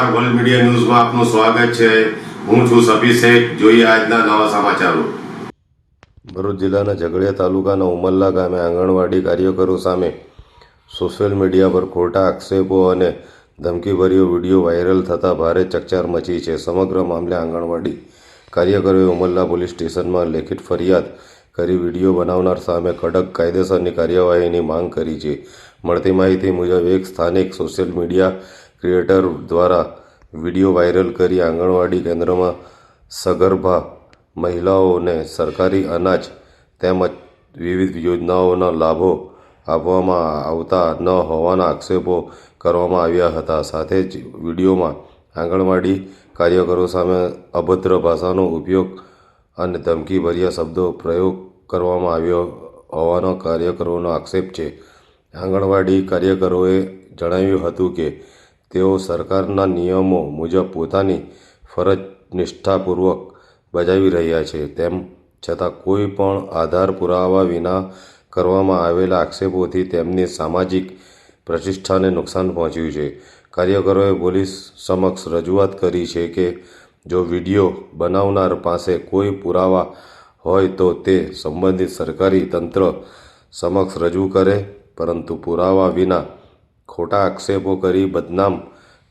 નમસ્કાર, world media ન્યૂઝમાં આપનું સ્વાગત છે। હું છું સફી શેખ। જોઈએ આજના નવા સમાચારો। ભરૂચ જિલ્લાના ઝઘડિયા તાલુકાના ઉમરલા ગામે આંગણવાડી કાર્યકરો સામે સોશિયલ મીડિયા પર ખોટા આક્ષેપો અને ધમકીભર્યો વિડીયો વાયરલ થતાં ભારે ચકચાર મચી છે। સમગ્ર મામલે આંગણવાડી કાર્યકરોએ ઉમરલા પોલીસ સ્ટેશનમાં લેખિત ફરિયાદ કરી વિડીયો બનાવનાર સામે કડક કાયદેસરની કાર્યવાહીની માંગ કરી છે। મળતી માહિતી મુજબ એક સ્થાનિક સોશિયલ મીડિયા ક્રિએટર દ્વારા વિડીયો વાયરલ કરી આંગણવાડી કેન્દ્રમાં સગર્ભા મહિલાઓને સરકારી અનાજ તેમજ વિવિધ યોજનાઓના લાભો આપવામાં આવતા ન હોવાના આક્ષેપો કરવામાં આવ્યા હતા। સાથે જ વિડીયોમાં આંગણવાડી કાર્યકરો સામે અભદ્ર ભાષાનો ઉપયોગ અને ધમકીભર્યા શબ્દો પ્રયોગ કરવામાં આવ્યો હોવાનો કાર્યકરોનો આક્ષેપ છે। આંગણવાડી કાર્યકરોએ જણાવ્યું હતું કે તેઓ સરકારના નિયમો મુજબ પોતાની ફરજ નિષ્ઠાપૂર્વક બજાવી રહ્યા છે, તેમ છતાં કોઈ પણ આધાર પુરાવા વિના કરવામાં આવેલા આક્ષેપોથી તેમની સામાજિક પ્રતિષ્ઠાને નુકસાન પહોંચ્યું છે। કાર્યકરોએ પોલીસ સમક્ષ રજૂઆત કરી છે કે જો વિડીયો બનાવનાર પાસે કોઈ પુરાવા હોય તો તે સંબંધિત સરકારી તંત્ર સમક્ષ રજૂ કરે, પરંતુ પુરાવા વિના ખોટા આક્ષેપો કરી બદનામ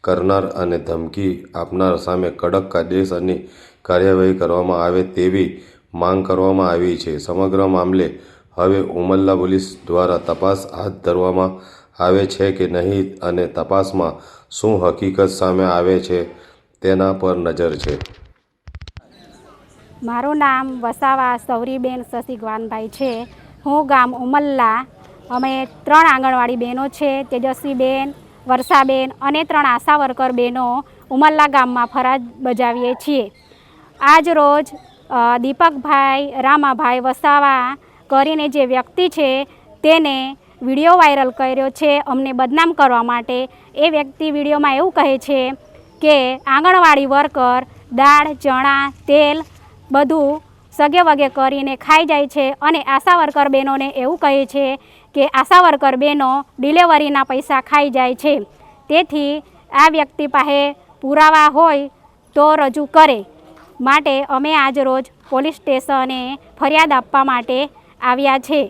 કરનાર અને ધમકી આપનાર સામે કડક કાયદેસરની કાર્યવાહી કરવામાં આવે તેવી માંગ કરવામાં આવી છે। સમગ્ર મામલે હવે ઉમરલા પોલીસ દ્વારા તપાસ હાથ ધરવામાં આવે છે કે નહીં અને તપાસમાં શું હકીકત સામે આવે છે તેના પર નજર છે। મારું નામ વસાવા સૌરીબેન શશિગવાનભાઈ છે। હું ગામ ઉમરલા, અમે 3 આંગણવાડી બહેનો છે, તેજસ્વીબેન, વર્ષાબેન અને 3 આશા વર્કર બહેનો ઉમરલા ગામમાં ફરજ બજાવીએ છીએ। આજ રોજ દીપકભાઈ રામાભાઈ વસાવા કરીને જે વ્યક્તિ છે તેને વિડીયો વાયરલ કર્યો છે અમને બદનામ કરવા માટે। એ વ્યક્તિ વિડીયોમાં એવું કહે છે કે આંગણવાડી વર્કર દાળ, ચણા, તેલ બધું સગે વગે કરીને ખાઈ જાય છે અને આશા વર્કર બહેનોને એવું કહે છે કે આશા વર્કર બહેનો ડિલિવરીના પૈસા ખાઈ જાય છે। તેથી આ વ્યક્તિ પાસે પુરાવા હોય તો રજૂ કરે, માટે અમે આજ રોજ પોલીસ સ્ટેશને ફરિયાદ આપવા માટે આવ્યા છે।